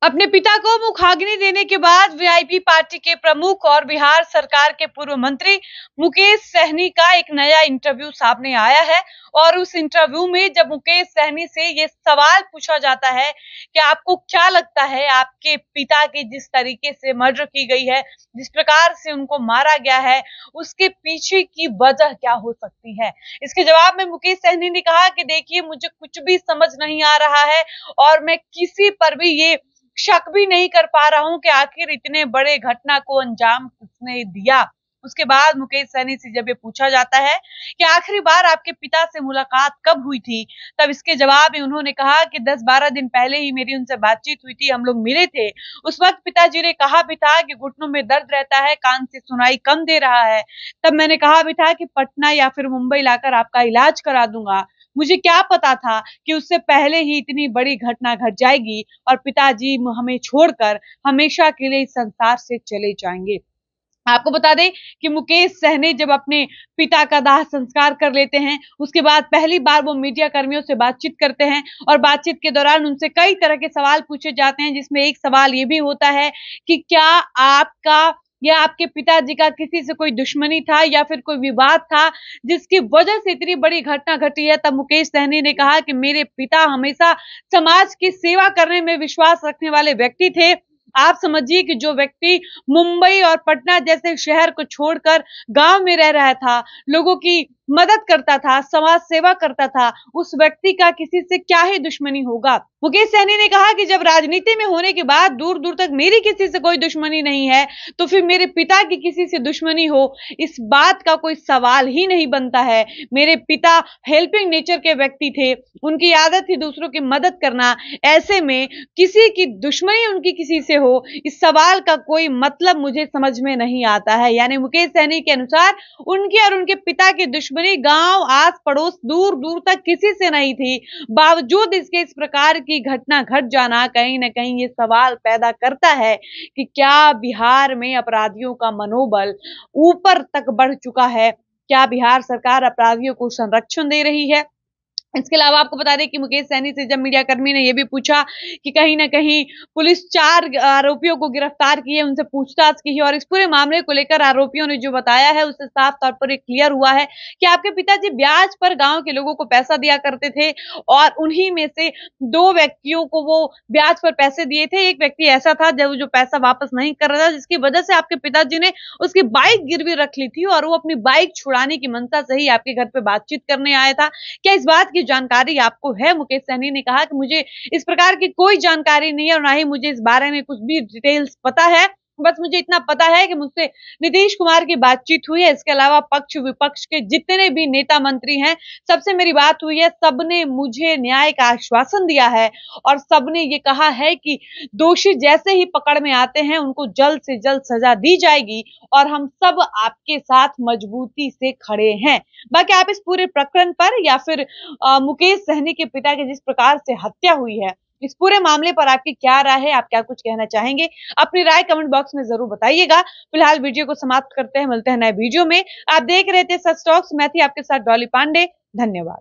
अपने पिता को मुखाग्नि देने के बाद वीआईपी पार्टी के प्रमुख और बिहार सरकार के पूर्व मंत्री मुकेश सहनी का एक नया इंटरव्यू सामने आया है। और उस इंटरव्यू में जब मुकेश सहनी से ये सवाल पूछा जाता है कि आपको क्या लगता है आपके पिता की जिस तरीके से मर्डर की गई है, जिस प्रकार से उनको मारा गया है, उसके पीछे की वजह क्या हो सकती है। इसके जवाब में मुकेश सहनी ने कहा कि देखिए, मुझे कुछ भी समझ नहीं आ रहा है और मैं किसी पर भी ये शक भी नहीं कर पा रहा हूं कि आखिर इतने बड़े घटना को अंजाम किसने दिया। उसके बाद मुकेश सहनी से जब ये पूछा जाता है कि आखिरी बार आपके पिता से मुलाकात कब हुई थी, तब इसके जवाब में उन्होंने कहा कि 10-12 दिन पहले ही मेरी उनसे बातचीत हुई थी, हम लोग मिले थे। उस वक्त पिताजी ने कहा भी था कि घुटनों में दर्द रहता है, कान से सुनाई कम दे रहा है। तब मैंने कहा भी था कि पटना या फिर मुंबई लाकर आपका इलाज करा दूंगा। मुझे क्या पता था कि उससे पहले ही इतनी बड़ी घटना घट जाएगी और पिताजी हमें छोड़कर हमेशा के लिए इस संसार से चले जाएंगे। आपको बता दें कि मुकेश सहनी जब अपने पिता का दाह संस्कार कर लेते हैं, उसके बाद पहली बार वो मीडिया कर्मियों से बातचीत करते हैं और बातचीत के दौरान उनसे कई तरह के सवाल पूछे जाते हैं, जिसमें एक सवाल ये भी होता है कि क्या आपका या आपके पिताजी का किसी से कोई दुश्मनी था या फिर कोई विवाद था जिसकी वजह से इतनी बड़ी घटना घटी है। तब मुकेश सहनी ने कहा कि मेरे पिता हमेशा समाज की सेवा करने में विश्वास रखने वाले व्यक्ति थे। आप समझिए कि जो व्यक्ति मुंबई और पटना जैसे शहर को छोड़कर गांव में रह रहा था, लोगों की मदद करता था, समाज सेवा करता था, उस व्यक्ति का किसी से क्या ही दुश्मनी होगा। मुकेश सहनी ने कहा कि जब राजनीति में होने के बाद दूर दूर तक मेरी किसी से कोई दुश्मनी नहीं है, तो फिर मेरे पिता की किसी से दुश्मनी हो, इस बात का कोई सवाल ही नहीं बनता है। मेरे पिता हेल्पिंग नेचर के व्यक्ति थे, उनकी आदत थी दूसरों की मदद करना। ऐसे में किसी की दुश्मनी उनकी किसी से हो, इस सवाल का कोई मतलब मुझे समझ में नहीं आता है। यानी मुकेश सहनी के अनुसार उनके और उनके पिता की दुश्मनी गांव, आस पड़ोस, दूर दूर तक किसी से नहीं थी। बावजूद इसके इस प्रकार की घटना घट जाना कहीं ना कहीं ये सवाल पैदा करता है कि क्या बिहार में अपराधियों का मनोबल ऊपर तक बढ़ चुका है, क्या बिहार सरकार अपराधियों को संरक्षण दे रही है। इसके अलावा आपको बता दें कि मुकेश सहनी से जब मीडिया कर्मी ने यह भी पूछा कि कहीं ना कहीं पुलिस 4 आरोपियों को गिरफ्तार की है, उनसे पूछताछ की है और इस पूरे मामले को लेकर आरोपियों ने जो बताया है उससे साफ तौर पर क्लियर हुआ है कि आपके पिताजी ब्याज पर गांव के लोगों को पैसा दिया करते थे और उन्हीं में से 2 व्यक्तियों को वो ब्याज पर पैसे दिए थे। एक व्यक्ति ऐसा था जो पैसा वापस नहीं कर रहा था, जिसकी वजह से आपके पिताजी ने उसकी बाइक गिरवी रख ली थी और वो अपनी बाइक छुड़ाने की मंशा से ही आपके घर पे बातचीत करने आया था। क्या इस बात की जानकारी आपको है? मुकेश सहनी ने कहा कि मुझे इस प्रकार की कोई जानकारी नहीं है और ना ही मुझे इस बारे में कुछ भी डिटेल्स पता है। बस मुझे इतना पता है कि मुझसे नीतीश कुमार की बातचीत हुई है। इसके अलावा पक्ष विपक्ष के जितने भी नेता मंत्री हैं, सबसे मेरी बात हुई है। सबने मुझे न्याय का आश्वासन दिया है और सबने ये कहा है कि दोषी जैसे ही पकड़ में आते हैं उनको जल्द से जल्द सजा दी जाएगी और हम सब आपके साथ मजबूती से खड़े हैं। बाकी आप इस पूरे प्रकरण पर या फिर मुकेश सहनी के पिता की जिस प्रकार से हत्या हुई है, इस पूरे मामले पर आपकी क्या राय है? आप क्या कुछ कहना चाहेंगे? अपनी राय कमेंट बॉक्स में जरूर बताइएगा। फिलहाल वीडियो को समाप्त करते हैं, मिलते हैं नए वीडियो में। आप देख रहे थे सच टॉक्स, मैं थी आपके साथ डॉली पांडे। धन्यवाद।